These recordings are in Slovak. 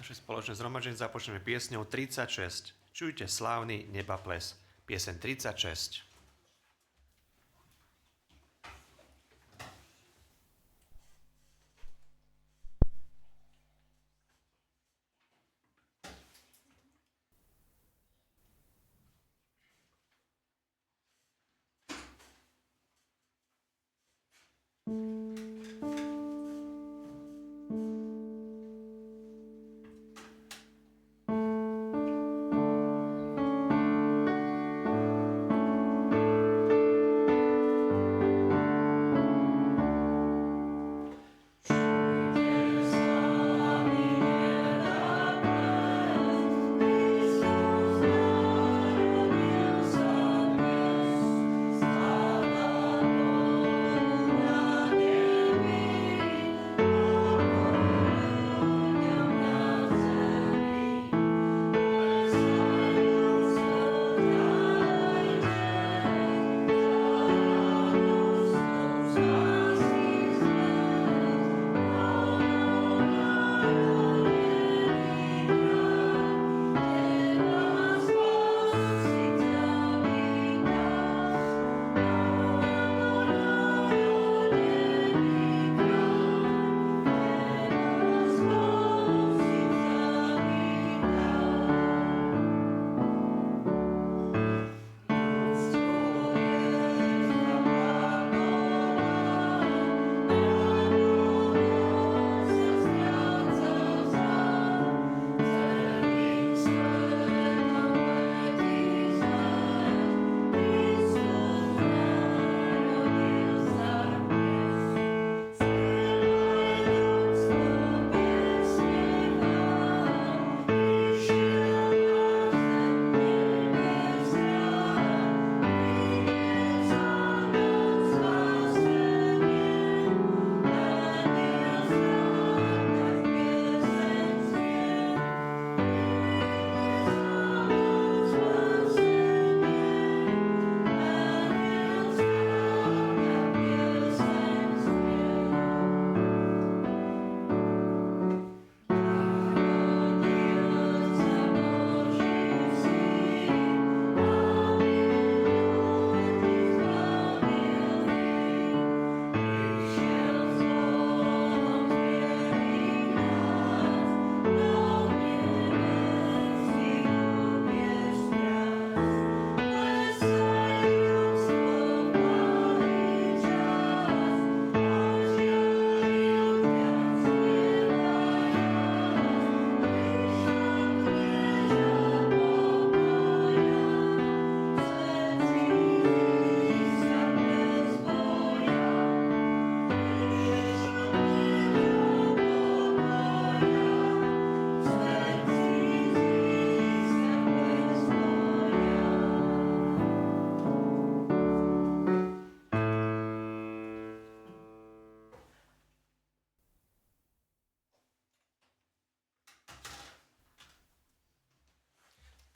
Naše spoločné zhromaždenie započneme piesňou 36. Čujte slávny neba ples. Pieseň 36.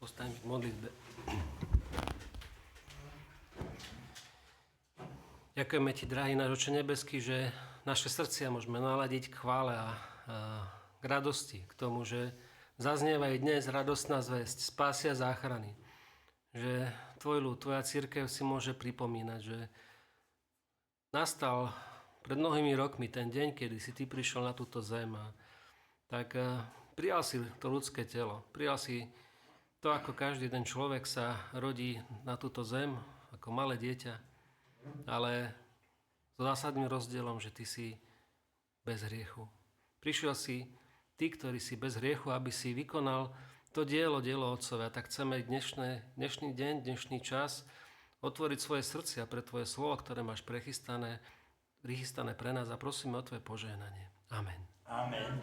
Postaňme v modlitbe. Ďakujeme Ti, drahý náš Oče nebeský, že naše srdcia môžeme naladiť k chvále a k radosti, k tomu, že zaznieva aj dnes radostná zvesť, spásia záchrany. Že Tvoj ľud, Tvoja cirkev si môže pripomínať, že nastal pred mnohými rokmi ten deň, kedy si Ty prišiel na túto zem a tak prijal si to ľudské telo, prijal si to, ako každý ten človek sa rodí na túto zem, ako malé dieťa, ale s zásadným rozdielom, že Ty si bez hriechu. Prišiel si Ty, ktorý si bez hriechu, aby si vykonal to dielo Otcovia. Tak chceme dnešný deň, dnešný čas otvoriť svoje srdcia pre Tvoje slovo, ktoré máš prichystané pre nás a prosíme o Tvoje požehnanie. Amen. Amen.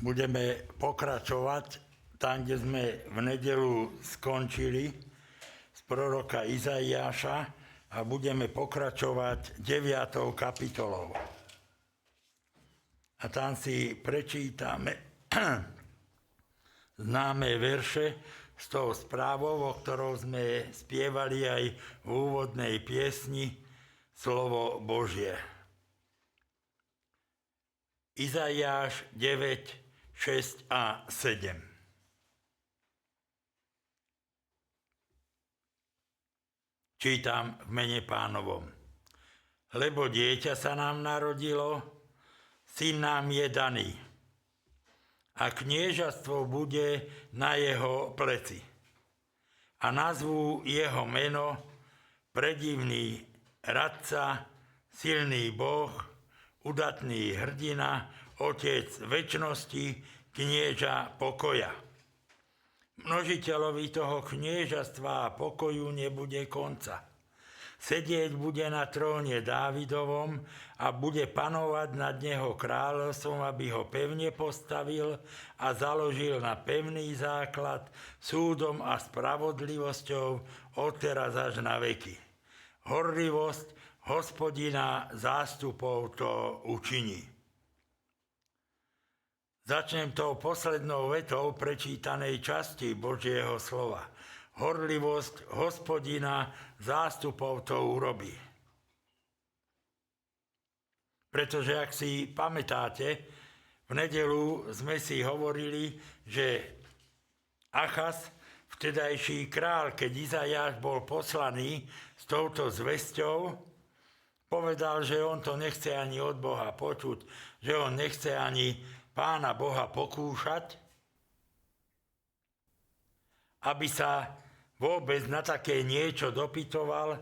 Budeme pokračovať tam, kde sme v nedeľu skončili z proroka Izaiáša a budeme pokračovať 9. kapitolou. A tam si prečítame známe verše s tou správou, o ktorou sme spievali aj v úvodnej piesni Slovo Božie. Izaiáš 9, 6 a 7. Čítam v mene Pánovom. Lebo dieťa sa nám narodilo, syn nám je daný. A kniežatstvo bude na jeho pleci. A nazvú jeho meno Predivný radca, silný Boh, udatný hrdina, Otec večnosti, knieža pokoja. Množiteľovi toho kniežastva a pokoju nebude konca. Sedieť bude na tróne Dávidovom a bude panovať nad neho kráľovstvom, aby ho pevne postavil a založil na pevný základ súdom a spravodlivosťou odteraz až na veky. Horlivosť Hospodina zástupov to učiní. Začnem tou poslednou vetou prečítanej časti Božieho slova. Horlivosť Hospodina zástupov to urobí. Pretože, ak si pamätáte, v nedeľu sme si hovorili, že Achaz, vtedajší král, keď Izaiáš bol poslaný s touto zvesťou, povedal, že on to nechce ani od Boha počuť, že on nechce ani Pána Boha pokúšať, aby sa vôbec na také niečo dopytoval,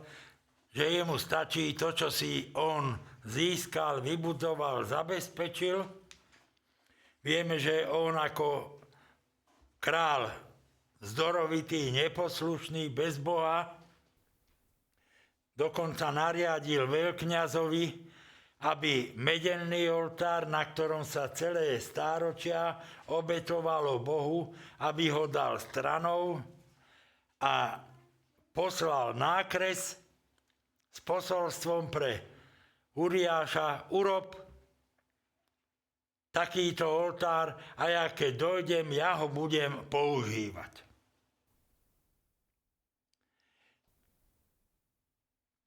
že jemu stačí to, čo si on získal, vybudoval, zabezpečil. Vieme, že on ako král zdorovitý, neposlušný, bez Boha, dokonca nariadil veľkňazovi, aby medený oltár, na ktorom sa celé stáročia obetovalo Bohu, aby ho dal stranou a poslal nákres s posolstvom pre Uriáša: urob takýto oltár a ja keď dojdem, ja ho budem používať.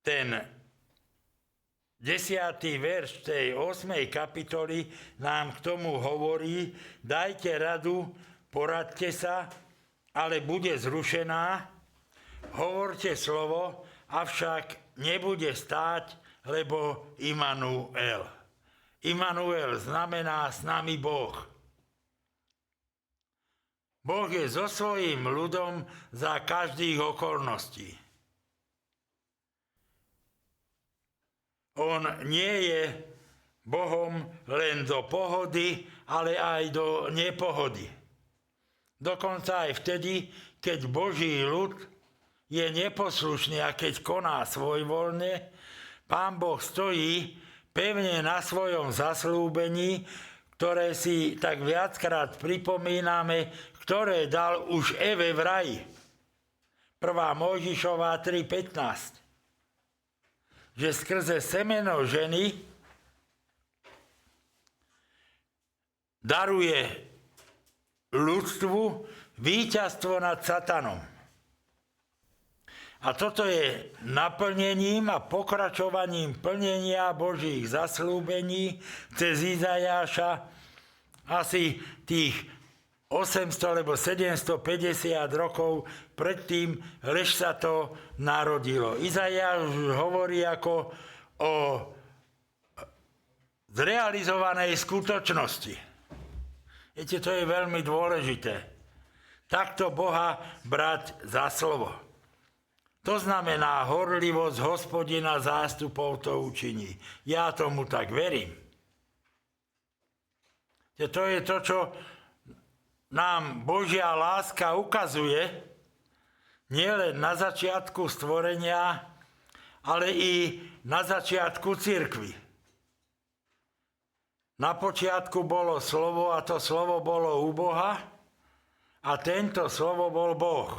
Ten 10. verš tej 8. kapitoly nám k tomu hovorí: dajte radu, poradte sa, ale bude zrušená, hovorte slovo, avšak nebude stáť, lebo Immanuel. Immanuel znamená s nami Boh. Boh je so svojím ľudom za každých okolností. On nie je Bohom len do pohody, ale aj do nepohody. Dokonca aj vtedy, keď Boží ľud je neposlušný a keď koná svojvoľne, Pán Boh stojí pevne na svojom zasľúbení, ktoré si tak viackrát pripomíname, ktoré dal už Eve v raji. 1. Mojžišová 3.15. Že skrze semeno ženy daruje ľudstvu víťazstvo nad satanom. A toto je naplnením a pokračovaním plnenia Božích zasľúbení cez Izaiáša asi tých 800 alebo 750 rokov predtým, lež sa to narodilo. Izaiáš hovorí ako o zrealizovanej skutočnosti. Viete, to je veľmi dôležité. Takto Boha brať za slovo. To znamená, horlivosť Hospodina zástupov to učiní. Ja tomu tak verím. To je to, čo nám Božia láska ukazuje, nielen na začiatku stvorenia, ale i na začiatku cirkvi. Na počiatku bolo slovo a to slovo bolo u Boha a tento slovo bol Boh.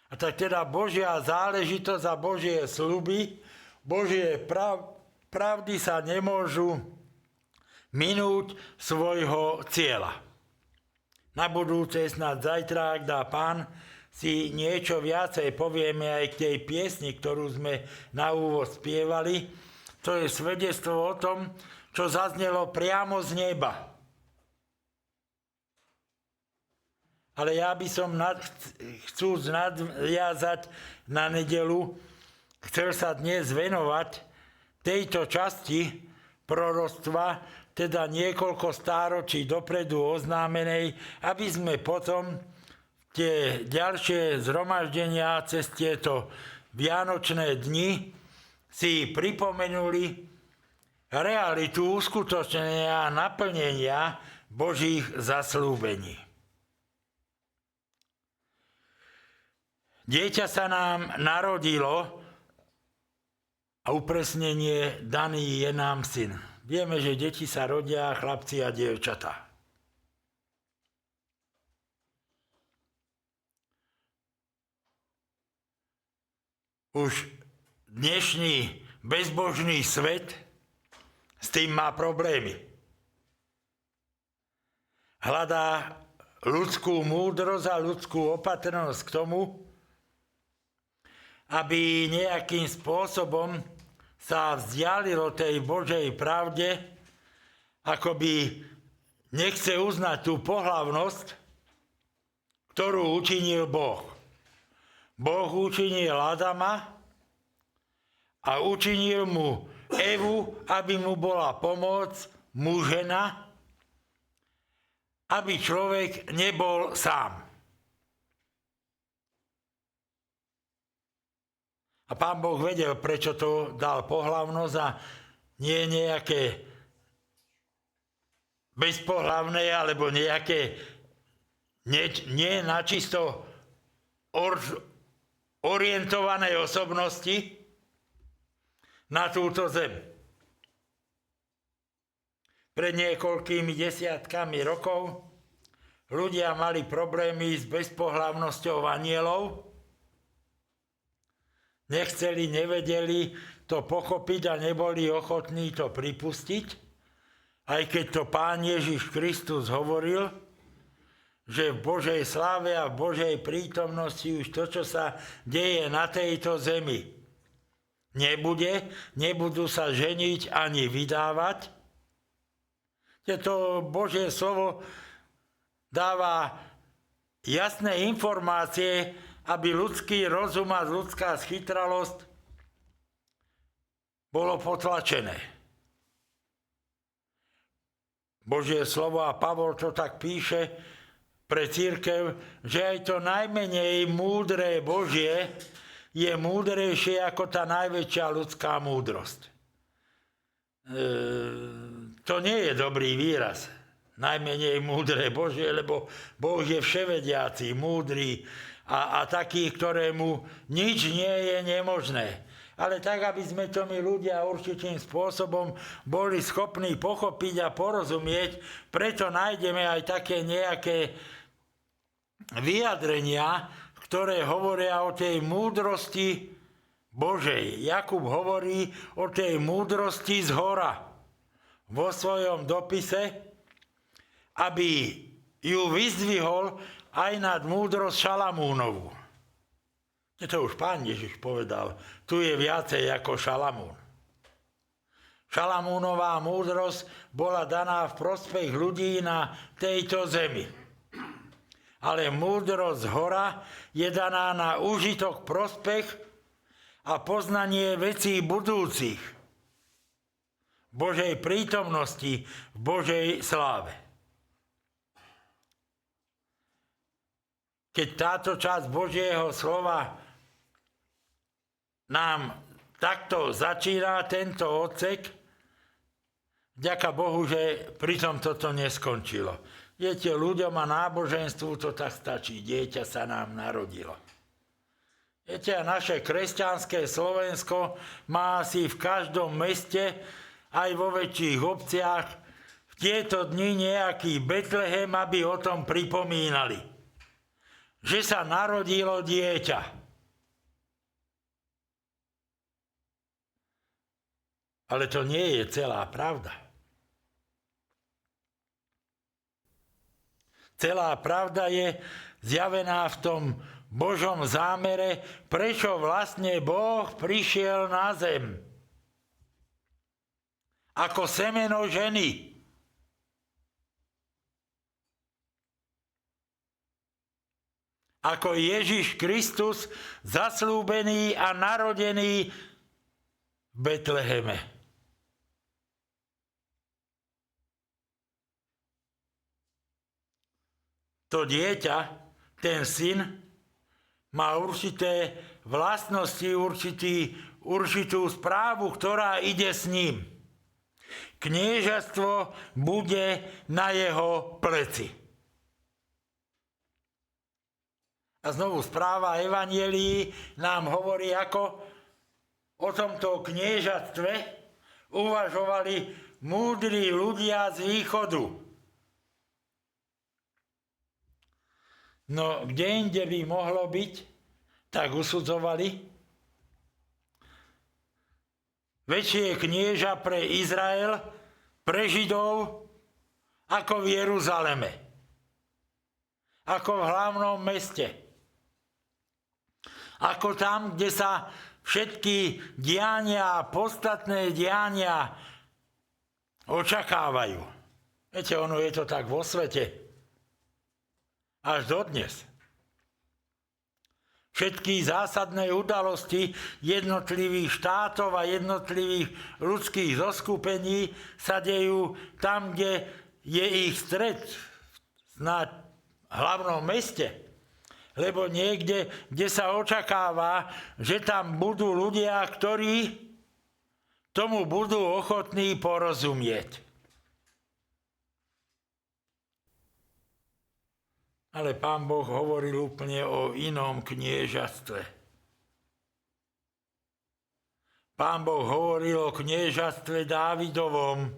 A tak teda Božia záležitosť a Božie sľuby, Božie pravdy sa nemôžu minúť svojho cieľa. Na budúce, snad zajtra, ak dá Pán, si niečo viacej povieme aj k tej piesni, ktorú sme na úvod spievali. To je svedectvo o tom, čo zaznelo priamo z neba. Ale ja by som chcúc nadviazať na nedeľu, chcel sa dnes venovať tejto časti proroctva, teda niekoľko stáročí dopredu oznámenej, aby sme potom tie ďalšie zhromaždenia cez tieto vianočné dni si pripomenuli realitu uskutočnenia a naplnenia Božích zasľúbení. Dieťa sa nám narodilo a upresnenie daný je nám syn. Vieme, že deti sa rodia, chlapci a dievčatá. Už dnešný bezbožný svet s tým má problémy. Hľadá ľudskú múdrosť a ľudskú opatrnosť k tomu, aby nejakým spôsobom sa vzdialilo tej Božej pravde, akoby nechce uznať tú pohlavnosť, ktorú učinil Boh. Boh učinil Adama a učinil mu Evu, aby mu bola pomoc, mužena, aby človek nebol sám. A Pán Boh vedel, prečo to dal pohlavnosť a nie nejaké bezpohlavné alebo nejaké nie načisto orientované osobnosti na túto zem. Pred niekoľkými desiatkami rokov ľudia mali problémy s bezpohlavnosťou anielov. Nechceli, nevedeli to pochopiť a neboli ochotní to pripustiť, aj keď to Pán Ježiš Kristus hovoril, že v Božej sláve a v Božej prítomnosti už to, čo sa deje na tejto zemi, nebudú sa ženiť ani vydávať. To Božie slovo dáva jasné informácie, aby ľudský rozum a ľudská schytralosť bolo potlačené. Božie slovo a Pavol to tak píše pre cirkev, že aj to najmenej múdre Božie je múdrejšie ako tá najväčšia ľudská múdrosť. To nie je dobrý výraz. Najmenej múdre Božie, lebo Boh je vševediaci, múdry, a takých, ktorému nič nie je nemožné. Ale tak, aby sme to my ľudia určitým spôsobom boli schopní pochopiť a porozumieť, preto nájdeme aj také nejaké vyjadrenia, ktoré hovoria o tej múdrosti Božej. Jakub hovorí o tej múdrosti z hora vo svojom dopise, aby ju vyzdvihol aj nad múdrosť Šalamúnovu. To už Pán Ježiš povedal, tu je viacej ako Šalamún. Šalamúnová múdrosť bola daná v prospech ľudí na tejto zemi. Ale múdrosť hora je daná na užitok, prospech a poznanie vecí budúcich. V Božej prítomnosti, v Božej sláve. Keď táto časť Božieho slova nám takto začína, tento odsek, vďaka Bohu, že pritom toto neskončilo. Viete, ľuďom a náboženstvu to tak stačí. Dieťa sa nám narodilo. Viete, a naše kresťanské Slovensko má asi v každom meste, aj vo väčších obciach, v tieto dni nejaký Betlehem, aby o tom pripomínali. Že sa narodilo dieťa. Ale to nie je celá pravda. Celá pravda je zjavená v tom Božom zámere, prečo vlastne Boh prišiel na zem. Ako semeno ženy. Ako Ježiš Kristus, zasľúbený a narodený v Betleheme. To dieťa, ten syn, má určité vlastnosti, určitú správu, ktorá ide s ním. Kniežatstvo bude na jeho pleci. A znovu správa Evanjelií nám hovorí, ako o tomto kniežatstve uvažovali múdri ľudia z východu. No, kde inde by mohlo byť, tak usudzovali. Väčšie knieža pre Izrael, pre Židov, ako v Jeruzaleme. Ako v hlavnom meste. Ako tam, kde sa všetky diania, podstatné diania očakávajú. Viete, ono je to tak vo svete. Až dodnes. Všetky zásadné udalosti jednotlivých štátov a jednotlivých ľudských zoskupení sa dejú tam, kde je ich stred na hlavnom meste. Lebo niekde, kde sa očakáva, že tam budú ľudia, ktorí tomu budú ochotní porozumieť. Ale Pán Boh hovoril úplne o inom kniežatstve. Pán Boh hovoril o kniežatstve Dávidovom,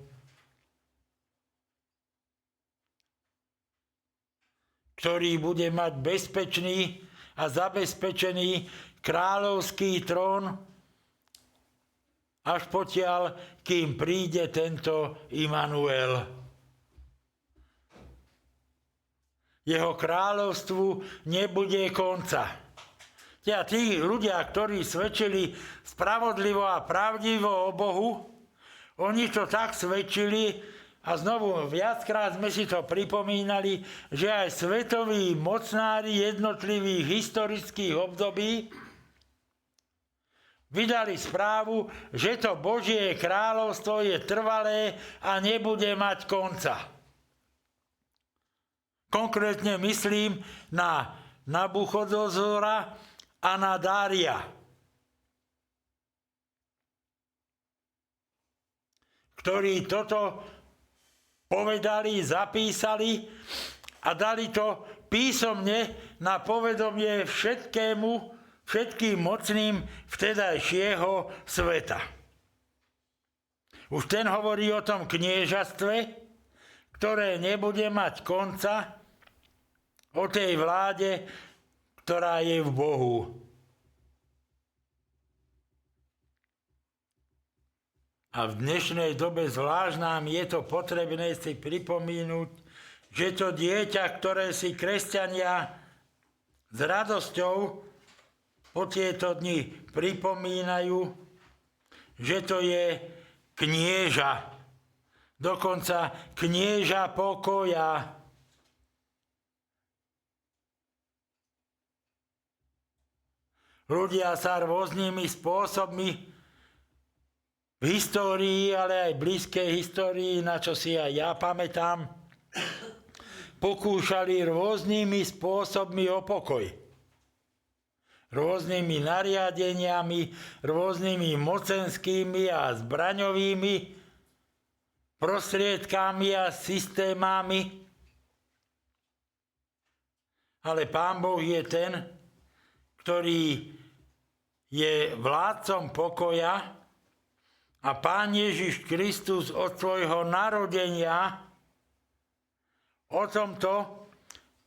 ktorý bude mať bezpečný a zabezpečený kráľovský trón, až potiaľ, kým príde tento Imanuel. Jeho kráľovstvu nebude konca. Tí ľudia, ktorí svedčili spravodlivo a pravdivo o Bohu, oni to tak svedčili, a znovu viackrát sme si to pripomínali, že aj svetoví mocnári jednotlivých historických období vydali správu, že to Božie kráľovstvo je trvalé a nebude mať konca. Konkrétne myslím na Nabuchodozora a na Dária, ktorí toto povedali, zapísali a dali to písomne na povedomie všetkým mocným vtedajšieho sveta. Už ten hovorí o tom kniežatstve, ktoré nebude mať konca, o tej vláde, ktorá je v Bohu. A v dnešnej dobe zvlášť nám je to potrebné si pripomínať, že to dieťa, ktoré si kresťania s radosťou po tieto dni pripomínajú, že to je knieža, dokonca knieža pokoja. Ľudia sa rôznymi spôsobmi v histórii, ale aj blízkej histórii, na čo si aj ja pamätám, pokúšali rôznymi spôsobmi o pokoj. Rôznymi nariadeniami, rôznymi mocenskými a zbraňovými prostriedkami a systémami. Ale Pán Boh je ten, ktorý je vládcom pokoja, a Pán Ježiš Kristus od svojho narodenia o tomto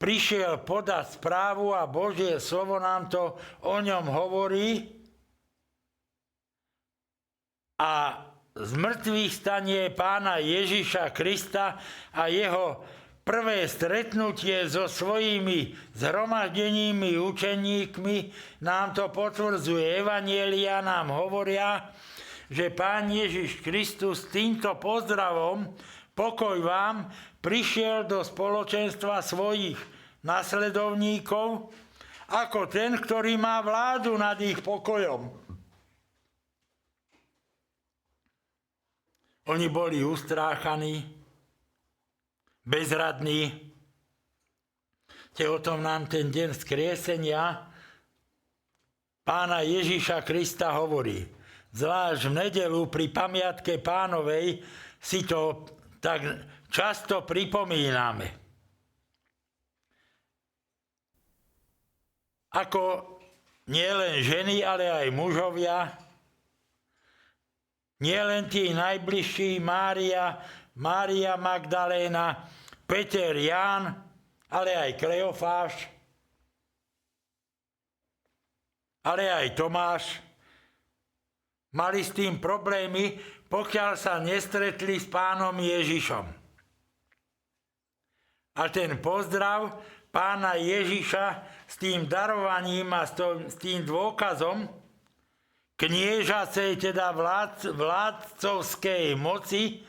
prišiel podať správu a Božie slovo nám to o ňom hovorí. A z mŕtvych stanie Pána Ježiša Krista a jeho prvé stretnutie so svojimi zhromaždenými učeníkmi nám to potvrdzuje. Evanjelia nám hovoria, že Pán Ježiš Kristus týmto pozdravom, pokoj vám, prišiel do spoločenstva svojich nasledovníkov ako ten, ktorý má vládu nad ich pokojom. Oni boli ustráchaní, bezradní. O tom nám ten deň vzkriesenia Pána Ježiša Krista hovorí. Zvlášť v nedeľu pri pamiatke Pánovej si to tak často pripomíname. Ako nielen ženy, ale aj mužovia, nielen tí najbližší Mária Magdaléna, Peter, Ján, ale aj Kleofáš, ale aj Tomáš, mali s tým problémy, pokiaľ sa nestretli s Pánom Ježišom. A ten pozdrav Pána Ježiša s tým darovaním a s tým dôkazom kniežacej, teda vládcovskej moci,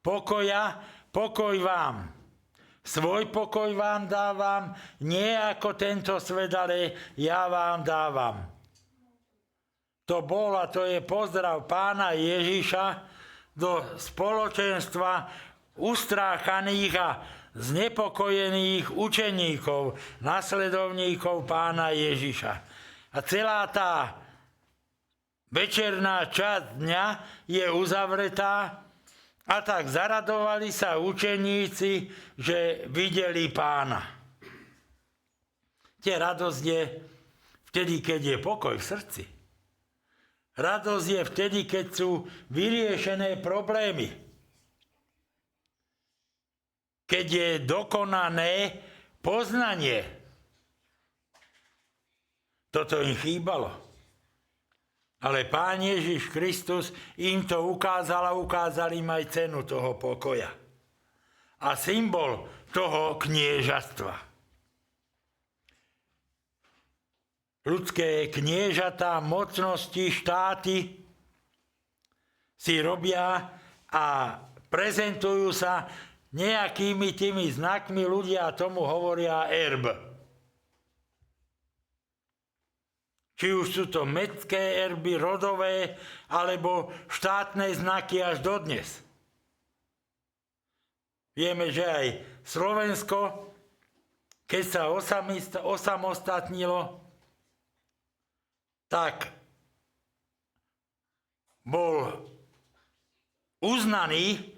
pokoja, pokoj vám. Svoj pokoj vám dávam, nie ako tento svet, ale ja vám dávam. To bol a to je pozdrav Pána Ježiša do spoločenstva ustráchaných a znepokojených učeníkov, nasledovníkov Pána Ježiša. A celá tá večerná časť dňa je uzavretá a tak zaradovali sa učeníci, že videli Pána. Radosť je vtedy, keď je pokoj v srdci. Radosť je vtedy, keď sú vyriešené problémy. Keď je dokonané poznanie. Toto im chýbalo. Ale Pán Ježiš Kristus im to ukázal a ukázal im aj cenu toho pokoja. A symbol toho kniežatstva. Ľudské kniežatá, mocnosti, štáty si robia a prezentujú sa nejakými tými znakmi, ľudia tomu hovoria erb. Či už sú to mästské erby, rodové, alebo štátne znaky až dodnes. Vieme, že aj Slovensko, keď sa osamostatnilo, tak bol uznaný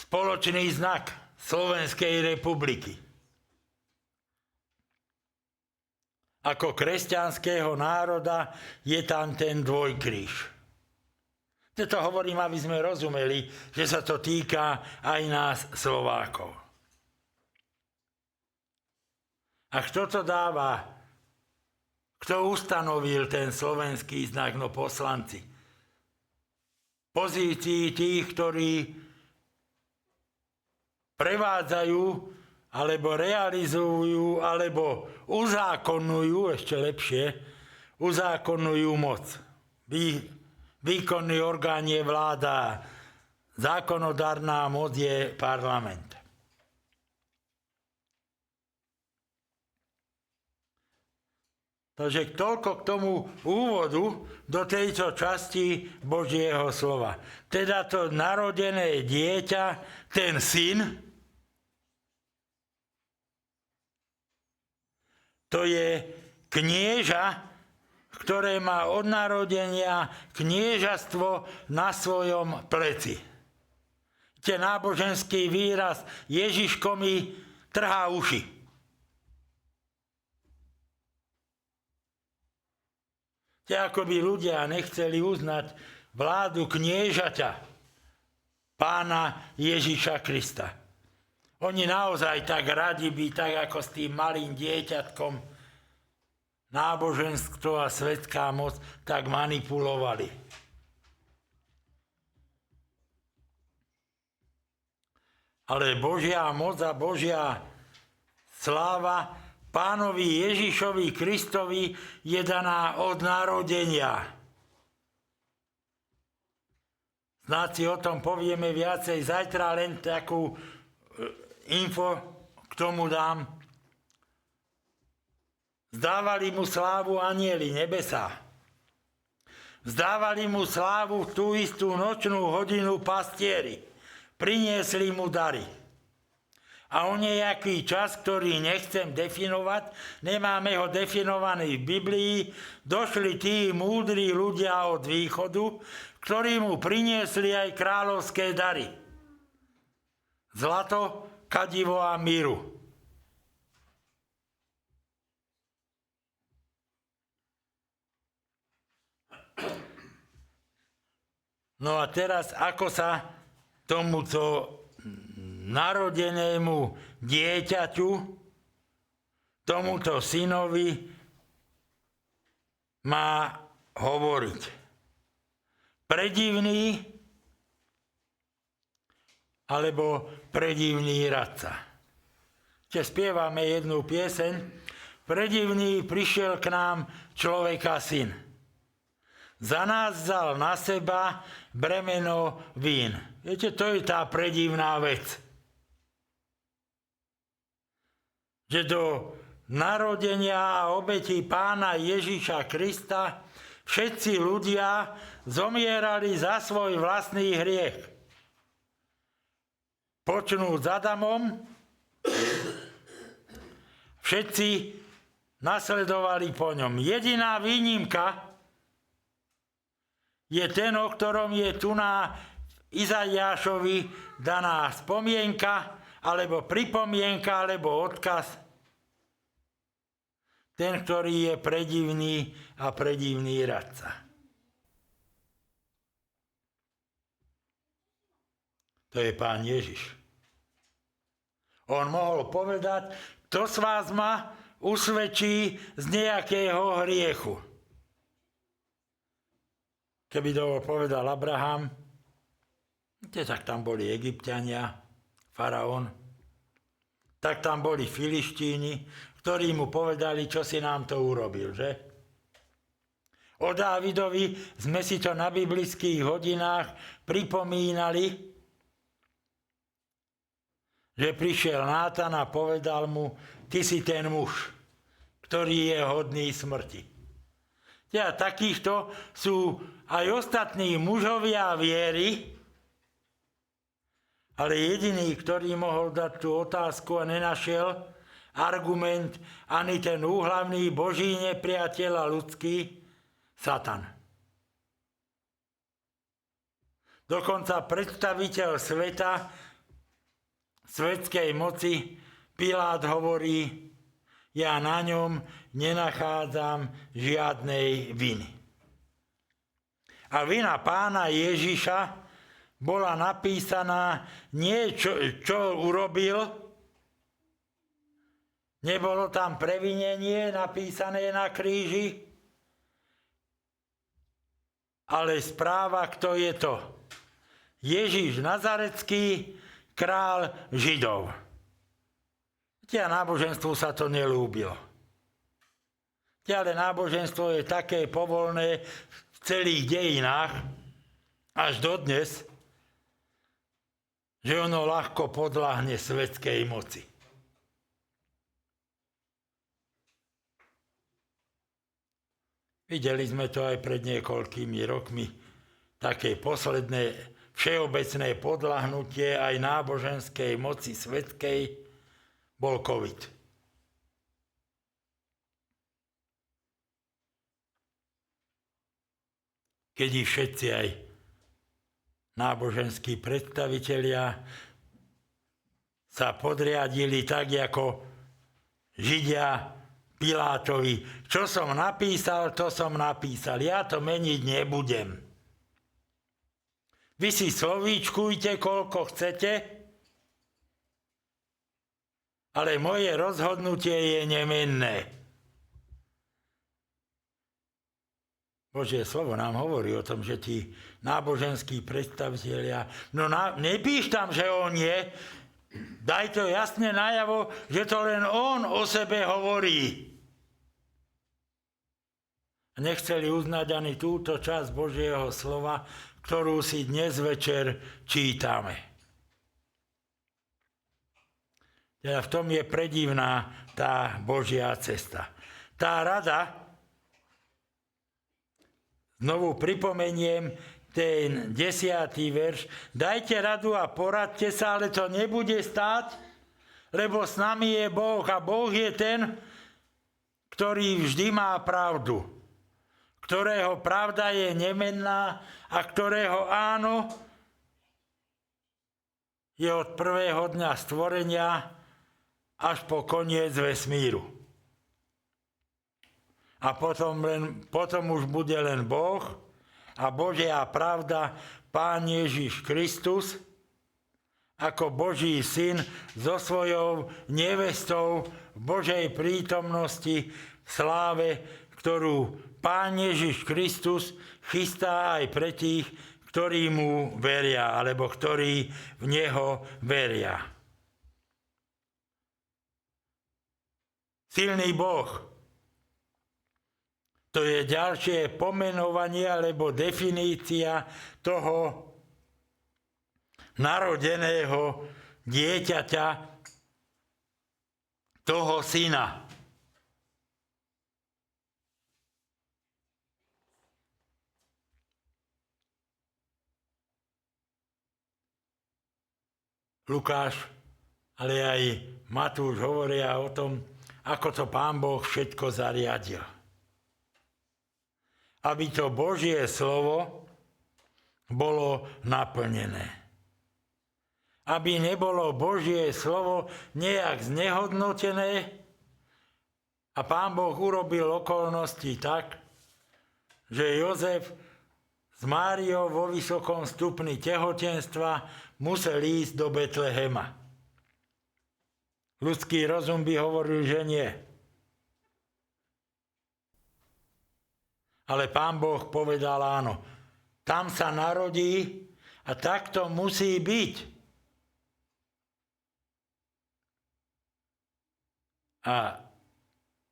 spoločný znak Slovenskej republiky. Ako kresťanského národa je tam ten dvojkríž. To hovorím, aby sme rozumeli, že sa to týka aj nás, Slovákov. A kto to dáva? Kto ustanovil ten slovenský znak? No poslanci. Pozícii tých, ktorí prevádzajú alebo realizujú, alebo uzákonňujú, ešte lepšie, uzákonňujú moc. Výkonný orgán je vláda, zákonodárna moc je parlament. Takže toľko k tomu úvodu do tejto časti Božieho slova. Teda to narodené dieťa, ten syn, to je knieža, ktoré má od narodenia kniežastvo na svojom pleci. Ten náboženský výraz Ježiško mi trhá uši. Ako by ľudia nechceli uznať vládu kniežaťa Pána Ježiša Krista. Oni naozaj tak radi by, tak ako s tým malým dieťatkom, náboženstvo a svetská moc, tak manipulovali. ale Božia moc a Božia sláva Pánovi Ježišovi Kristovi je daná od narodenia. Snáď si o tom povieme viacej zajtra, len takú info k tomu dám. Zdávali mu slávu anjeli nebesa. Zdávali mu slávu v tú istú nočnú hodinu pastieri. Priniesli mu dary. A o nejaký čas, ktorý nechcem definovať, nemáme ho definovaný v Biblii, došli tí múdri ľudia od východu, ktorí mu priniesli aj kráľovské dary. Zlato, kadivo a míru. No a teraz, ako sa tomuto narodenému dieťaťu, tomuto synovi má hovoriť? Predivný alebo predivný radca? Keď spievame jednu pieseň, predivný prišiel k nám človeka syn. Za nás vzal na seba bremeno vín. Viete, to je tá predivná vec. Že do narodenia a obeti Pána Ježiša Krista všetci ľudia zomierali za svoj vlastný hriech. Počnúc s Adamom, všetci nasledovali po ňom. Jediná výnimka je ten, o ktorom je tu na Izaiášovi daná spomienka, alebo pripomienka, alebo odkaz. Ten, ktorý je predivný a predivný radca. To je Pán Ježiš. On mohol povedať, kto z vás ma usvedčí z nejakého hriechu. Keby to povedal Abraham, tak tam boli Egypťania, faraón, tak tam boli Filištíni, ktorí mu povedali, čo si nám to urobil, že? O Dávidovi sme si to na biblických hodinách pripomínali, že prišiel Nátan a povedal mu, ty si ten muž, ktorý je hodný smrti. A takýchto sú aj ostatní mužovia viery, ale jediný, ktorý mohol dať tú otázku a nenašiel argument ani ten úhlavný Boží nepriateľ a ľudský, Satan. Dokonca predstaviteľ sveta, svetskej moci, Pilát hovorí, ja na ňom nenachádzam žiadnej viny. A vina Pána Ježiša bola napísaná nie čo urobil, nebolo tam previnenie napísané na kríži, ale správa, kto je to. Ježiš Nazarecký, král Židov. A náboženstvu sa to nelúbilo. Ale náboženstvo je také povolné v celých dejinách, až dodnes, že ono ľahko podľahne svetskej moci. Videli sme to aj pred niekoľkými rokmi, také posledné všeobecné podľahnutie aj náboženskej moci svetskej bol COVID. Keď ich všetci aj náboženskí predstavitelia sa podriadili tak, ako Židia Pilátovi. Čo som napísal, to som napísal. Ja to meniť nebudem. Vy si slovíčkujte, koľko chcete, ale moje rozhodnutie je nemenné. Božie slovo nám hovorí o tom, že tí náboženskí predstavitelia, nepíš tam, že on je, Daj to jasne najavo, že to len on o sebe hovorí. Nechceli uznať ani túto časť Božieho slova, ktorú si dnes večer čítame. Teda v tom je predivná tá Božia cesta. Tá rada, znovu pripomeniem ten 10. verš, dajte radu a poradte sa, ale to nebude stáť, lebo s nami je Boh a Boh je ten, ktorý vždy má pravdu, ktorého pravda je nemenná a ktorého áno je od prvého dňa stvorenia až po koniec vesmíru. A potom už bude len Boh a Božia pravda, Pán Ježiš Kristus, ako Boží syn so svojou nevestou v Božej prítomnosti v sláve, ktorú Pán Ježiš Kristus chystá aj pre tých, ktorí mu veria, alebo ktorí v neho veria. Silný Boh. To je ďalšie pomenovanie alebo definícia toho narodeného dieťaťa, toho syna. Lukáš, ale aj Matúš hovoria o tom, ako to Pán Boh všetko zariadil. Aby to Božie slovo bolo naplnené. Aby nebolo Božie slovo nejak znehodnotené a Pán Boh urobil okolnosti tak, že Jozef s Máriou vo vysokom stupni tehotenstva musel ísť do Betlehema. Ľudský rozum by hovoril, že nie. Ale Pán Boh povedal áno. Tam sa narodí a tak to musí byť. A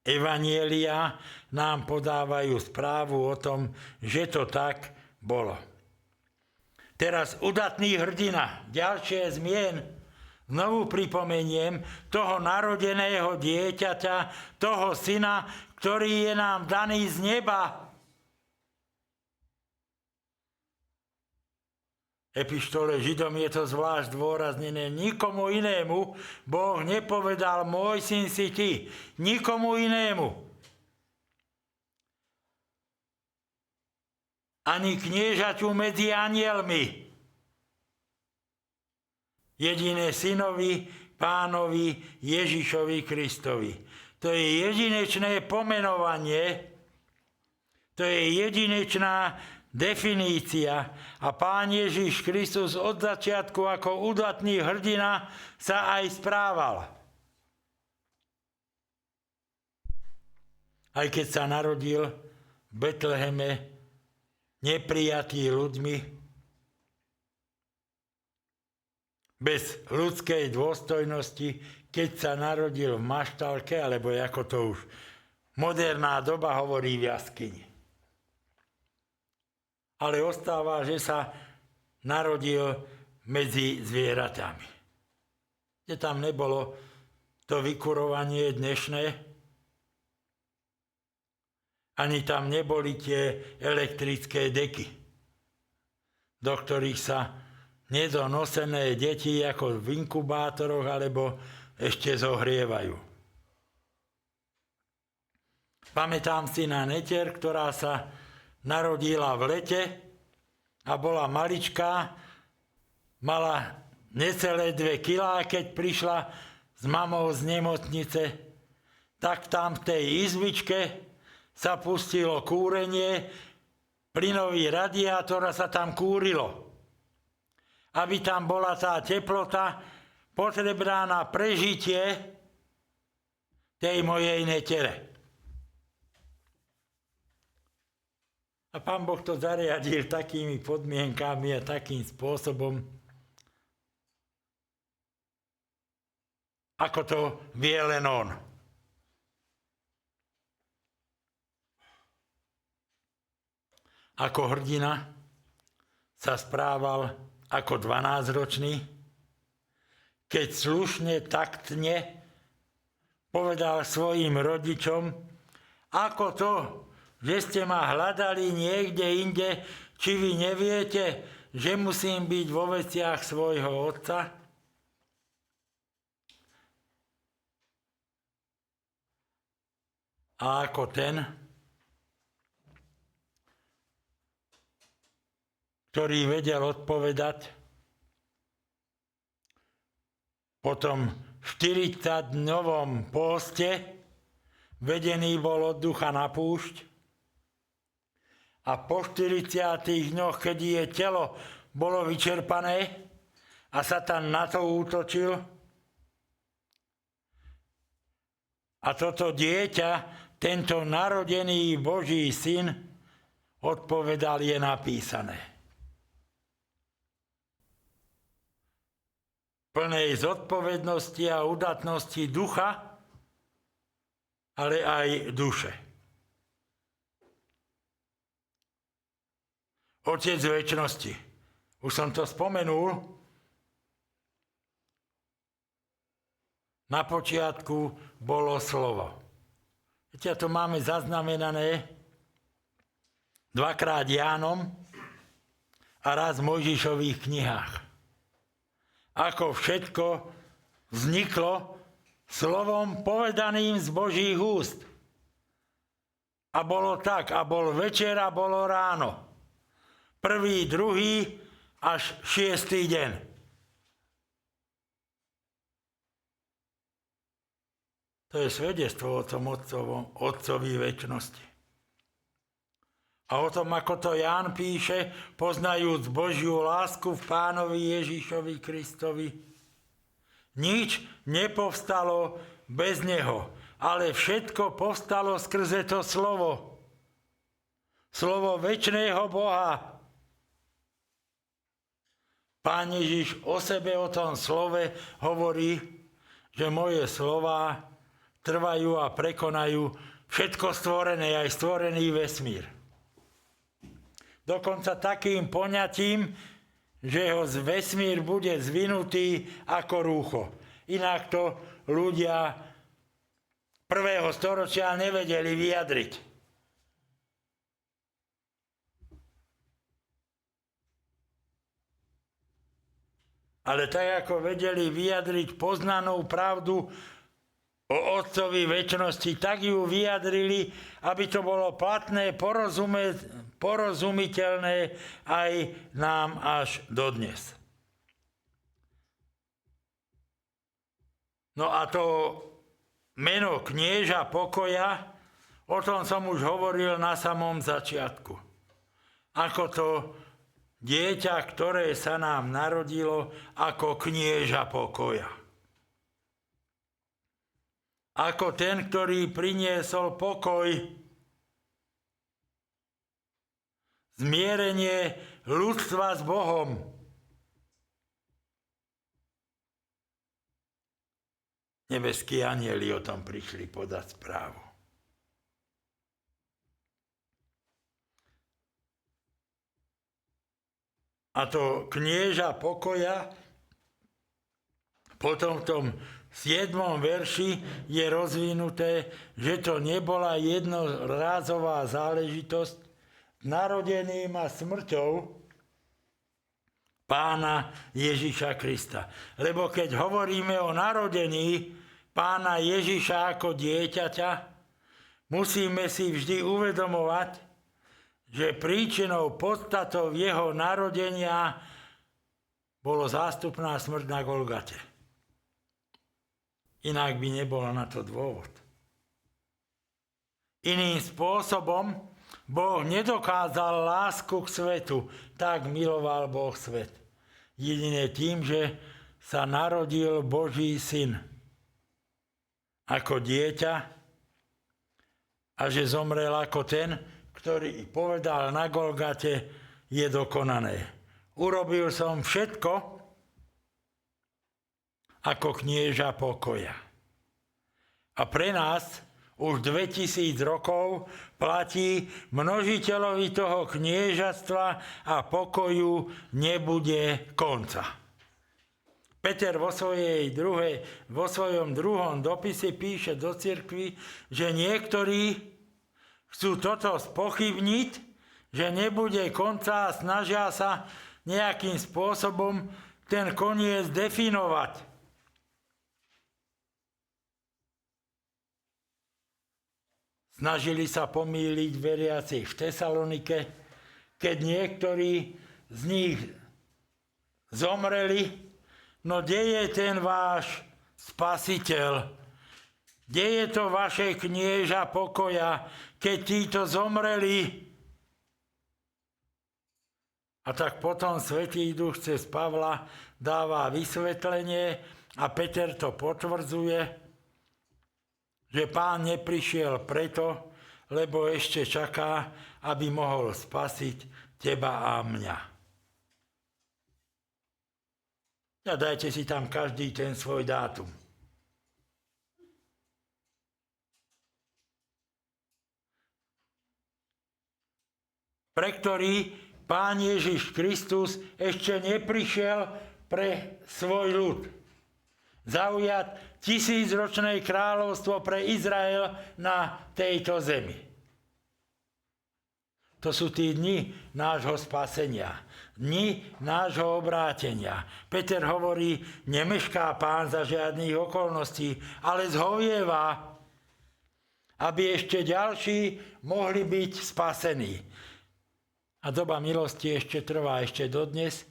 evanjelia nám podávajú správu o tom, že to tak bolo. Teraz udatný hrdina, ďalšie zmien. Znovu pripomeniem toho narodeného dieťaťa, toho syna, ktorý je nám daný z neba. Epištole Židom je to zvlášť dôraznené. Nikomu inému Boh nepovedal, môj syn si ty. Nikomu inému. Ani kniežaťu medzi anielmi. Jedine synovi, Pánovi Ježišovi Kristovi. To je jedinečné pomenovanie, to je jedinečná definícia a Pán Ježiš Kristus od začiatku ako udatný hrdina sa aj správal. Aj keď sa narodil v Betleheme neprijatý ľuďmi, bez ľudskej dôstojnosti, keď sa narodil v maštalke, alebo ako to už moderná doba hovorí v jaskyni. Ale ostáva, že sa narodil medzi zvieratami. Že tam nebolo to vykurovanie dnešné, ani tam neboli tie elektrické deky, do ktorých sa nedonosené deti ako v inkubátoroch alebo ešte zohrievajú. Pamätám si na netier, ktorá sa narodila v lete a bola maličká, mala necelé 2 kilá, keď prišla s mamou z nemocnice, tak tam v tej izbičke sa pustilo kúrenie, plynový radiátor a sa tam kúrilo. Aby tam bola tá teplota potrebná na prežitie tej mojej netere. A Pán Boh to zariadil takými podmienkami a takým spôsobom, ako to vie len on. Ako hrdina sa správal ako 12-ročný, keď slušne, taktne povedal svojim rodičom, ako to, že ste ma hľadali niekde inde, či vy neviete, že musím byť vo veciach svojho otca? A ako ten, ktorý vedel odpovedať, po tom 40-dňovom pôste vedený bol od ducha na púšť a po 40 dňoch, keď je telo bolo vyčerpané a Satan na to útočil a toto dieťa, tento narodený Boží syn, odpovedal, je napísané. Plnej zodpovednosti a udatnosti ducha, ale aj duše. Otec večnosti. Už som to spomenul. Na počiatku bolo slovo. Viete, to máme zaznamenané dvakrát Jánom a raz v Mojžišových knihách. Ako všetko vzniklo slovom povedaným z Božích úst. A bolo tak, a bol večer, a bolo ráno. 1., 2. až 6. deň. To je svedectvo o tom Otcovi večnosti. A o tom, ako to Ján píše, poznajúc Božiu lásku v Pánovi Ježišovi Kristovi. Nič nepovstalo bez neho, ale všetko povstalo skrze to slovo. Slovo večného Boha. Pán Ježiš o sebe, o tom slove hovorí, že moje slová trvajú a prekonajú všetko stvorené, aj stvorený vesmír. Dokonca takým poňatím, že ho z vesmír bude zvinutý ako rúcho. Inak to ľudia 1. storočia nevedeli vyjadriť. Ale tak, ako vedeli vyjadriť poznanú pravdu o Otcovi večnosti, tak ju vyjadrili, aby to bolo platné, porozumiteľné aj nám až dodnes. No a to meno knieža pokoja, o tom som už hovoril na samom začiatku. Ako to dieťa, ktoré sa nám narodilo ako knieža pokoja. Ako ten, ktorý priniesol pokoj, zmierenie ľudstva s Bohom. Nebeskí anjeli o tom prišli podať správu. A to knieža pokoja potom v tom 7. verši je rozvinuté, že to nebola jednorázová záležitosť narodeným a smrťou Pána Ježiša Krista. Lebo keď hovoríme o narodení Pána Ježiša ako dieťaťa, musíme si vždy uvedomovať, že príčinou, podstatou jeho narodenia bolo zástupná smrť na Golgate. Inak by nebolo na to dôvod. Iným spôsobom Boh nedokázal lásku k svetu, tak miloval Boh svet. Jedine tým, že sa narodil Boží syn ako dieťa a že zomrel ako ten, ktorý povedal na Golgate, je dokonané. Urobil som všetko ako knieža pokoja. A pre nás už 2000 rokov platí množiteľovi toho kniežatstva a pokoju nebude konca. Peter vo svojom druhom dopise píše do cirkvi, že niektorí chcú toto spochybniť, že nebude konca a snažia sa nejakým spôsobom ten koniec definovať. Snažili sa pomýliť veriacich v Tesalonike, keď niektorí z nich zomreli. No kde je ten váš spasiteľ? Kde je to vaše knieža pokoja, keď títo zomreli? A tak potom Svätý Duch cez Pavla dáva vysvetlenie a Peter to potvrdzuje, že Pán neprišiel preto, lebo ešte čaká, aby mohol spasiť teba a mňa. A dajte si tam každý ten svoj dátum. Pre ktorý Pán Ježiš Kristus ešte neprišiel pre svoj ľud. Zaujať 1000-ročné kráľovstvo pre Izrael na tejto zemi. To sú tí dni nášho spasenia, dni nášho obrátenia. Peter hovorí, nemešká Pán za žiadnych okolností, ale zhovieva, aby ešte ďalší mohli byť spasení. A doba milosti ešte trvá ešte dodnes.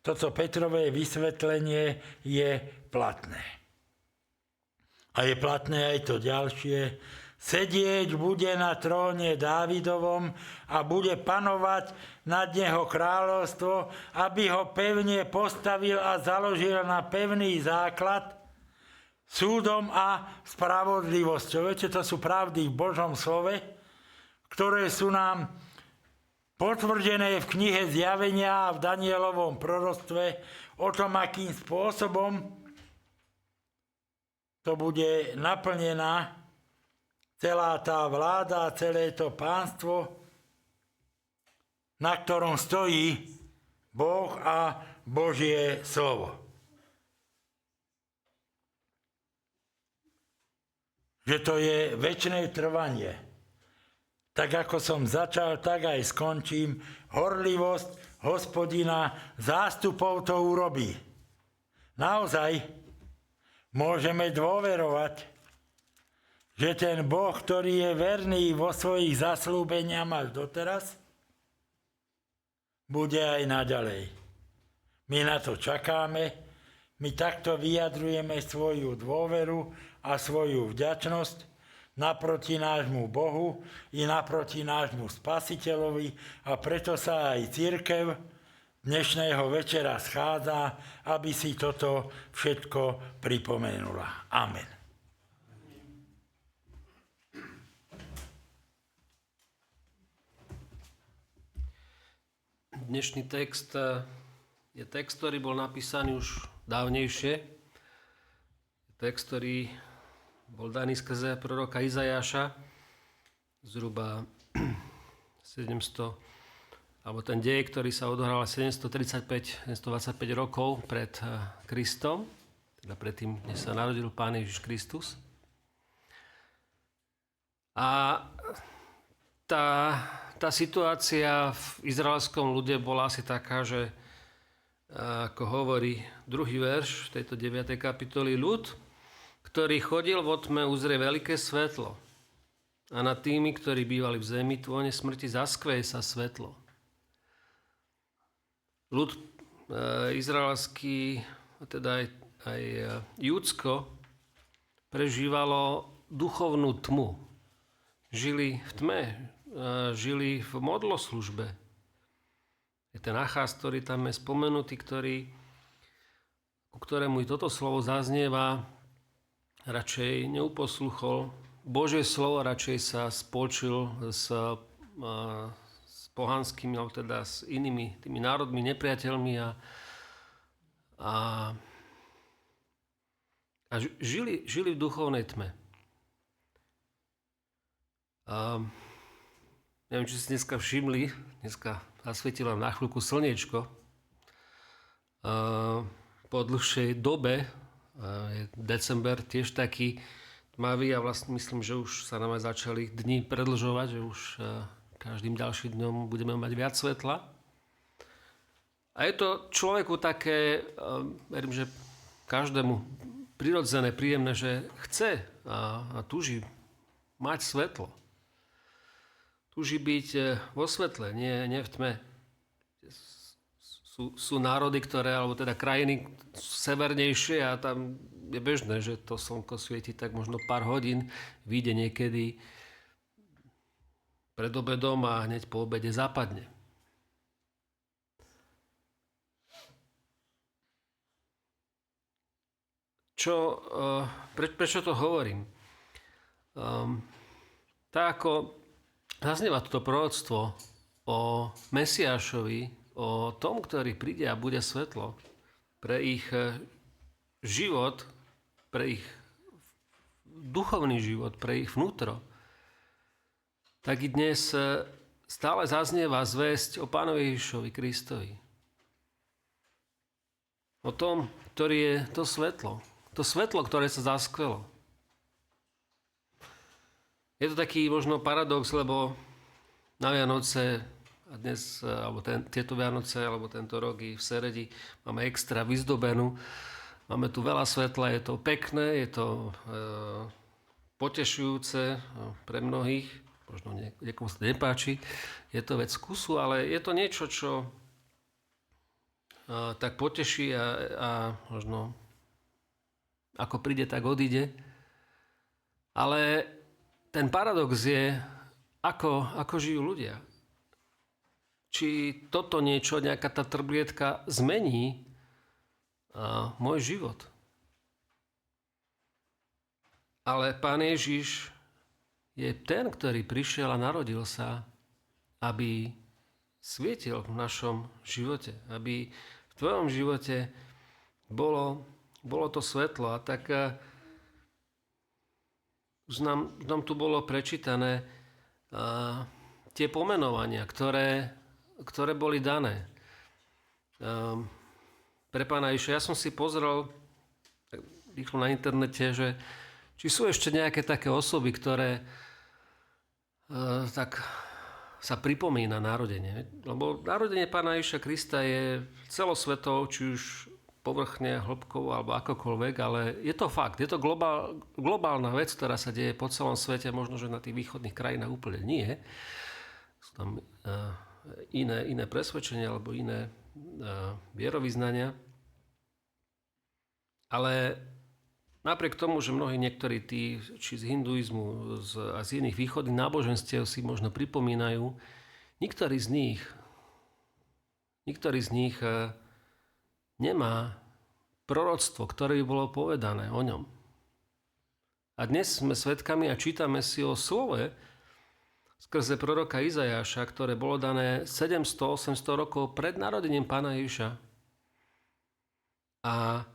Toto Petrové vysvetlenie je platné. A je platné aj to ďalšie. Sedieť bude na tróne Dávidovom a bude panovať nad neho kráľovstvo, aby ho pevne postavil a založil na pevný základ súdom a spravodlivosťou. Viete, to sú pravdy v Božom slove, ktoré sú nám potvrdené v knihe Zjavenia a v Danielovom proroctve o tom, akým spôsobom to bude naplnená celá tá vláda, celé to pánstvo, na ktorom stojí Boh a Božie slovo. Že to je večné trvanie. Tak ako som začal, tak aj skončím. Horlivosť Hospodina zástupov to urobí. Naozaj môžeme dôverovať, že ten Boh, ktorý je verný vo svojich zasľúbeniach až doteraz, bude aj naďalej. My na to čakáme, my takto vyjadrujeme svoju dôveru a svoju vďačnosť naproti nášmu Bohu i naproti nášmu Spasiteľovi a preto sa aj cirkev dnešného večera schádza, aby si toto všetko pripomenula. Amen. Dnešný text je text, ktorý bol napísaný už dávnejšie. Text, ktorý bol daný skrze proroka Izajáša, zhruba 700, alebo ten dej, ktorý sa odohral 725 rokov pred Kristom, teda predtým, než sa narodil Pán Ježiš Kristus. A tá situácia v izraelskom ľude bola asi taká, že ako hovorí druhý verš v tejto 9. kapitoli, ľud, ktorý chodil vo tme, uzrie veľké svetlo. A nad tými, ktorí bývali v zemi, tvone smrti zaskveje sa svetlo. Ľud izraelský, teda aj Judsko, prežívalo duchovnú tmu. Žili v tme, žili v modloslužbe. Je ten Achaz, ktorý tam je spomenutý, ku ktorému i toto slovo zaznieva, radšej neuposluchol Božie slovo, radšej sa spolčil s pohanskými, alebo teda s inými tými národmi, nepriateľmi a A žili v duchovnej tme. A neviem, či si dneska všimli, dneska zasvietilo na chvíľku slniečko. Po dlhšej dobe, je december tiež taký tmavý a vlastne myslím, že už sa nám aj začali dni predĺžovať, že už každým ďalším dňom budeme mať viac svetla. A je to človeku také, verím, že každému prirodzené, príjemné, že chce a túži mať svetlo. Túži byť vo svetle, nie v tme. Sú národy, alebo teda krajiny severnejšie a tam je bežné, že to slnko svieti tak možno pár hodín, vyjde niekedy pred obedom a hneď po obede zapadne. Prečo to hovorím? Tak ako zaznieva toto proroctvo o Mesiášovi, o tom, ktorý príde a bude svetlo pre ich život, pre ich duchovný život, pre ich vnútro, tak i dnes stále zaznieva zvesť o Pánovi Ježišovi Kristovi. O tom, ktorý je to svetlo. To svetlo, ktoré sa zaskvelo. Je to taký možno paradox, lebo na Vianoce a dnes, alebo tieto Vianoce, alebo tento rok i v Seredi máme extra vyzdobenú. Máme tu veľa svetla, je to pekné, je to potešujúce pre mnohých. Možno niekomu sa to nepáči. Je to vec vkusu, ale je to niečo, čo tak poteší a možno ako príde, tak odíde. Ale ten paradox je, ako žijú ľudia. Či toto niečo, nejaká tá trblietka zmení môj život. Ale Pán Ježiš je ten, ktorý prišiel a narodil sa, aby svietil v našom živote. Aby v tvojom živote bolo to svetlo. A tak už nám tu bolo prečítané tie pomenovania, ktoré boli dané pre Pána Ježiša. Ja som si pozrel rýchlo na internete, že či sú ešte nejaké také osoby, ktoré tak sa pripomína narodenie. Lebo narodenie Pána Ježiša Krista je celosvetov, či už povrchne, hĺbkovo alebo akokoľvek, ale je to fakt. Je to globálna vec, ktorá sa deje po celom svete, možno, že na tých východných krajinách úplne nie. Sú tam iné presvedčenia alebo iné vierovyznania. Ale napriek tomu, že niektorí tí, či z hinduizmu a z iných východných náboženstiev si možno pripomínajú, niektorí z nich nemá proroctvo, ktoré by bolo povedané o ňom. A dnes sme svedkami a čítame si o slove skrze proroka Izajáša, ktoré bolo dané 700-800 rokov pred narodením Pána Ježiša. A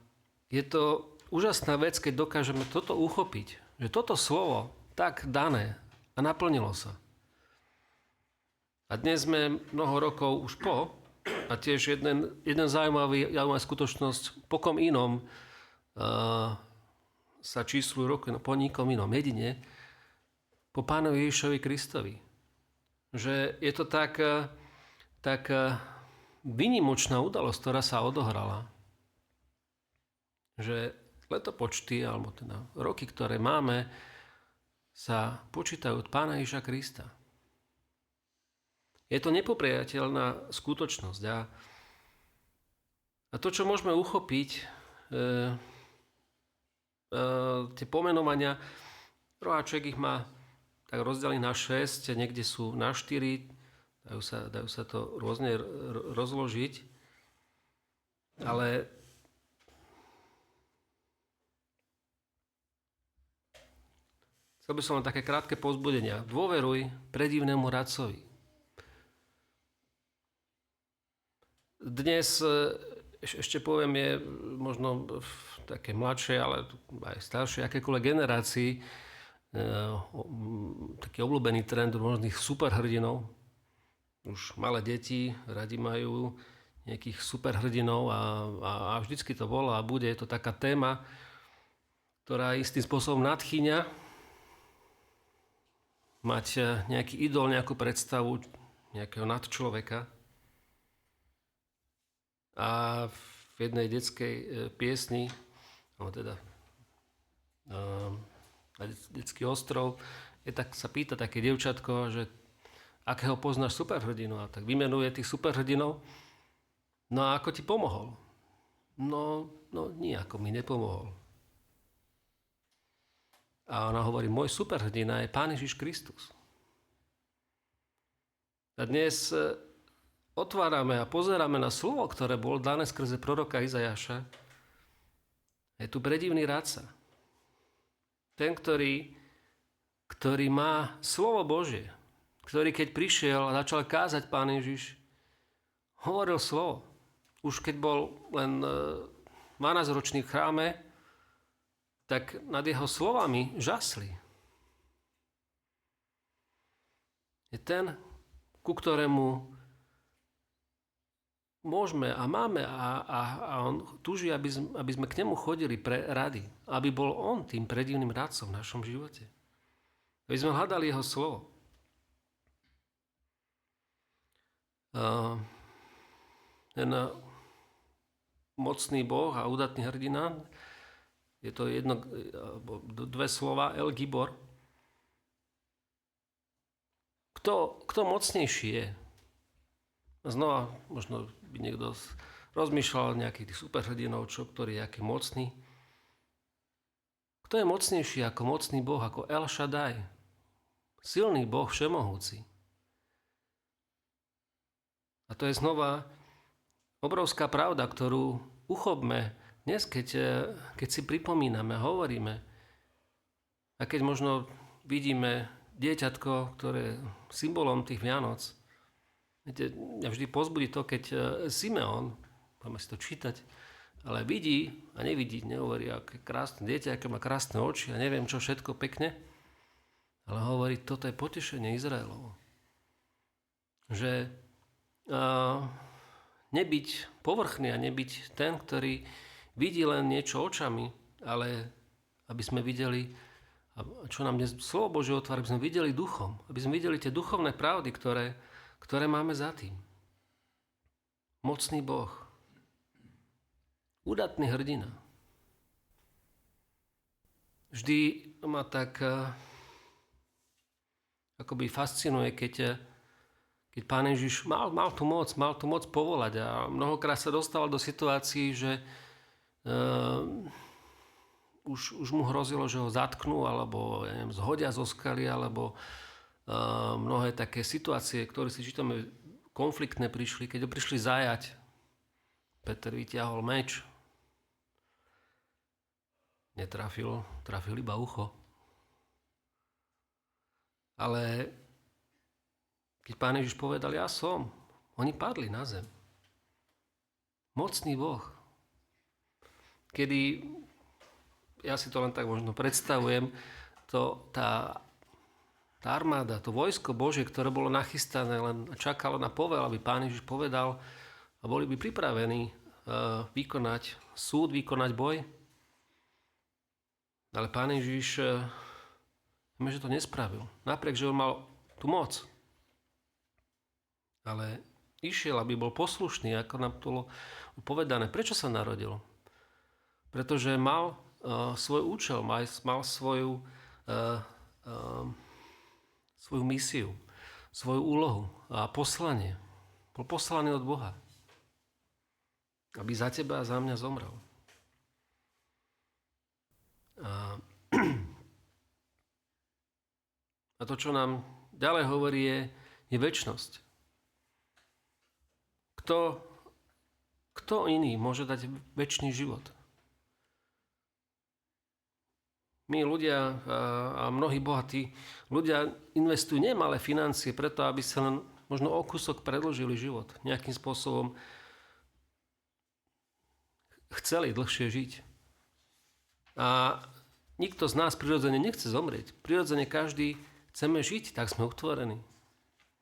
je to úžasná vec, keď dokážeme toto uchopiť, že toto slovo tak dané a naplnilo sa. A dnes sme mnoho rokov už po, a tiež jeden zaujímavá skutočnosť, po kom inom sa číslujú roky, po nikom inom, jedine po Pánovi Ježišovi Kristovi. Že je to tak výnimočná udalosť, ktorá sa odohrala. Že letopočty, alebo teda roky, ktoré máme, sa počítajú od Pána Ježiša Krista. Je to nepopriateľná skutočnosť. A to, čo môžeme uchopiť, tie pomenovania, roháček ich má tak rozdelený na 6, niekde sú na 4, dajú sa to rôzne rozložiť, ale chcel by som len také krátke povzbudenia. Dôveruj predivnému radcovi. Dnes ešte poviem, je možno v také mladšej, ale aj staršej, akékoľvek generácii taký obľúbený trend rôznych superhrdinov. Už malé deti radi majú nejakých superhrdinov a vždycky to bolo a bude. Je to taká téma, ktorá istým spôsobom nadchýňa mať nejaký idol, nejakú predstavu nejakého nadčloveka. A v jednej detskej piesni, teda na detský ostrov, tak sa pýta také dievčatko, že akého poznáš superhrdinu, a tak vymenuje tých superhrdinov. No a ako ti pomohol? No nijako mi nepomohol. A ona hovorí, môj superhrdina je Pán Ježiš Kristus. A dnes otvárame a pozeráme na slovo, ktoré bolo dané skrze proroka Izajaša. Je tu predivný radca. Ten, ktorý má slovo Božie, ktorý keď prišiel a začal kázať Pán Ježiš, hovoril slovo. Už keď bol len 12-ročný v chráme, tak nad jeho slovami žasli. Je ten, ku ktorému môžeme a máme a on túži, aby sme k nemu chodili pre rady. Aby bol on tým predivným radcom v našom živote. Aby sme hľadali jeho slovo. Ten mocný Boh a údatný hrdina, je to dve slova, El Gibor. Kto mocnejší je? Znova, možno by niekto rozmýšľal nejakých tých superhrdinov, ktorý je aký mocný. Kto je mocnejší ako mocný Boh, ako El Shaddai? Silný Boh, všemohúci. A to je znova obrovská pravda, ktorú uchopme dnes, keď si pripomíname, hovoríme. A keď možno vidíme dieťatko, ktoré je symbolom tých Vianoc. Viete, mňa vždy pozbudí to, keď Simeon, budeme si to čítať, ale vidí a nevidí, nehovorí, aké krásne dieťa, aké má krásne oči a neviem čo všetko pekne, ale hovorí, toto je potešenie Izraelovo. Že nebyť povrchný a nebyť ten, ktorý vidí len niečo očami, ale aby sme videli, čo nám dnes slovo Božie otvára, aby sme videli duchom, aby sme videli tie duchovné pravdy, ktoré máme za tým. Mocný Boh. Údatný hrdina. Vždy ma tak akoby fascinuje, keď Pán Ježiš mal tú moc povolať a mnohokrát sa dostával do situácií, že už mu hrozilo, že ho zatknú alebo zhodia zo skaly, alebo mnohé také situácie, ktoré si čítame, konfliktné prišli, keď ho prišli zajať. Peter vyťahol meč. Netrafil, trafil iba ucho. Ale keď Pán Ježiš povedal, ja som, oni padli na zem. Mocný Boh. Kedy, ja si to len tak možno predstavujem, tá armáda, to vojsko Božie, ktoré bolo nachystané, len čakalo na povel, aby Pán Ježiš povedal a boli by pripravení vykonať súd, vykonať boj. Ale Pán Ježiš, vieme, že to nespravil. Napriek, že on mal tú moc. Ale išiel, aby bol poslušný, ako nám bolo povedané. Prečo sa narodil? Pretože mal svoj účel, mal svoju misiu, svoju úlohu a poslanie. Bol poslaný od Boha, aby za teba a za mňa zomrel. A to, čo nám ďalej hovorí, je večnosť. Kto iný môže dať večný život? My ľudia a mnohí bohatí ľudia investujú nemalé financie preto, aby sa len možno o kúsok predĺžili život. Nejakým spôsobom chceli dlhšie žiť. A nikto z nás prirodzene nechce zomrieť. Prirodzene každý chceme žiť, tak sme utvorení.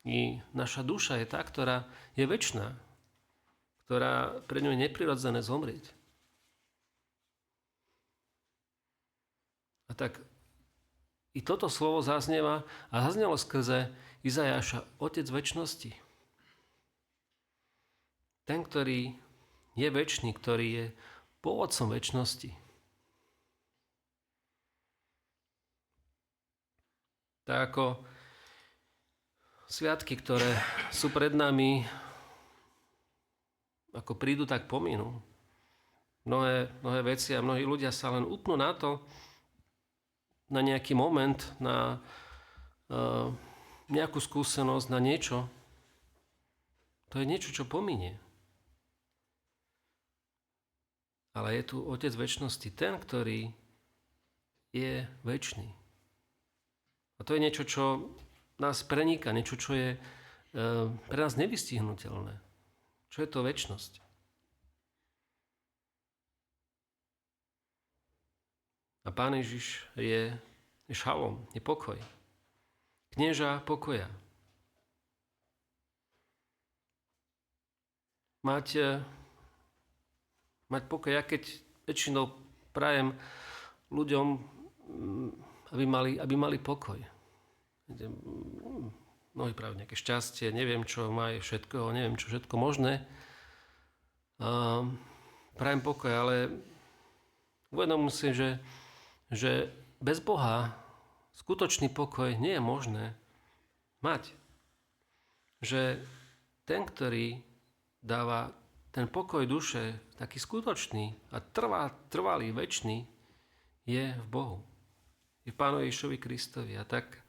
I naša duša je tá, ktorá je večná, ktorá pre ňu je neprirodzené zomrieť. A tak i toto slovo zaznieva a zaznelo skrze Izajáša, Otec večnosti. Ten, ktorý je večný, ktorý je pôvodcom večnosti. Tak ako sviatky, ktoré sú pred nami, ako prídu, tak pominú. Mnohé veci a mnohí ľudia sa len upnú na to, na nejaký moment, na nejakú skúsenosť, na niečo. To je niečo, čo pominie. Ale je tu Otec večnosti, ten, ktorý je večný. A to je niečo, čo nás preníka, niečo, čo je pre nás nevystihnutelné. Čo je to večnosť? A Pán Ježiš je šalom, je pokoj. Knieža pokoja. Mať pokoj. Ja keď väčšinou prajem ľuďom, aby mali pokoj. Mnohí prajú nejaké šťastie, neviem čo, majú všetko, neviem čo všetko možné. Prajem pokoj, ale uvedomujem si, že bez Boha skutočný pokoj nie je možné mať. Že ten, ktorý dáva ten pokoj duše, taký skutočný a trvalý, večný, je v Bohu. Je v Pánovi Ježišovi Kristovi. A tak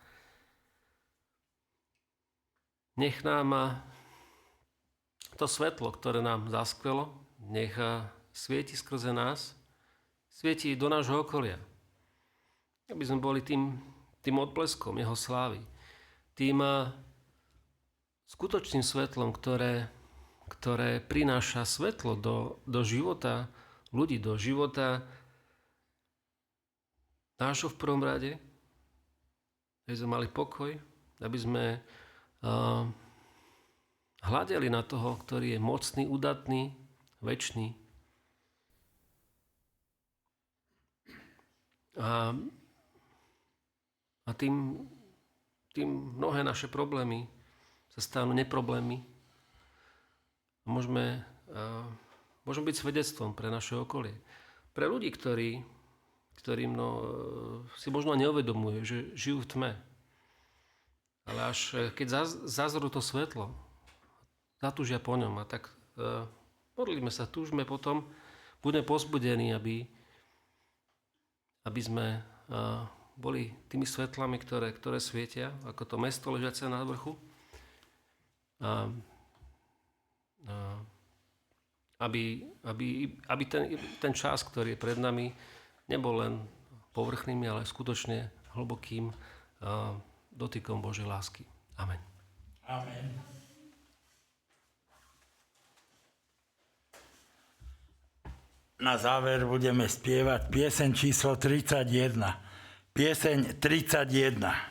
nech nám to svetlo, ktoré nám zaskvelo, nech svieti skrze nás, svieti do nášho okolia. Aby sme boli tým odbleskom jeho slávy. Tým skutočným svetlom, ktoré prináša svetlo do života ľudí, do života nášho v prvom rade, aby sme mali pokoj, aby sme hľadeli na toho, ktorý je mocný, udatný, večný. A tým mnohé naše problémy sa stanú neproblémy. Môžeme byť svedectvom pre naše okolie. Pre ľudí, ktorí si možno neuvedomujú, že žijú v tme. Ale až keď zazrú to svetlo, zatúžia po ňom. A tak modlíme sa, túžme potom, budeme pozbudení, aby sme boli tými svetlami, ktoré svietia, ako to mesto ležiace na vrchu. Aby ten čas, ktorý je pred nami, nebol len povrchným, ale skutočne hlbokým dotykom Božej lásky. Amen. Amen. Na záver budeme spievať pieseň číslo 31. Pieseň 31. Amen.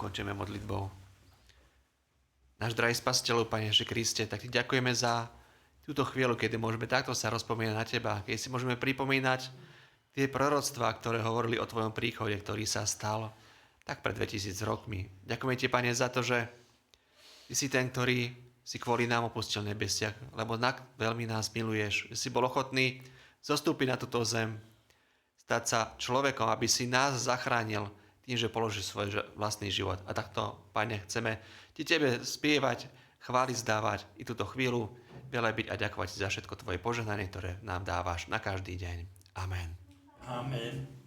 ukončíme modlitbou. Náš drahý Spasiteľ, Pane Ježiši Kriste, tak Ti ďakujeme za túto chvíľu, kedy môžeme takto sa rozpomínať na Teba, keď si môžeme pripomínať tie proroctvá, ktoré hovorili o Tvojom príchode, ktorý sa stal tak pred 2000 rokmi. Ďakujeme Ti, Pane, za to, že Ty si ten, ktorý si kvôli nám opustil nebesia, lebo veľmi nás miluješ, že si bol ochotný zostúpiť na túto zem, stať sa človekom, aby si nás zachránil tým, že položil svoj vlastný život. A takto, Pane, chceme Ti Tebe spievať, chváliť, zdávať i túto chvíľu, velebiť a ďakovať Ti za všetko Tvoje požehnanie, ktoré nám dávaš na každý deň. Amen. Amen.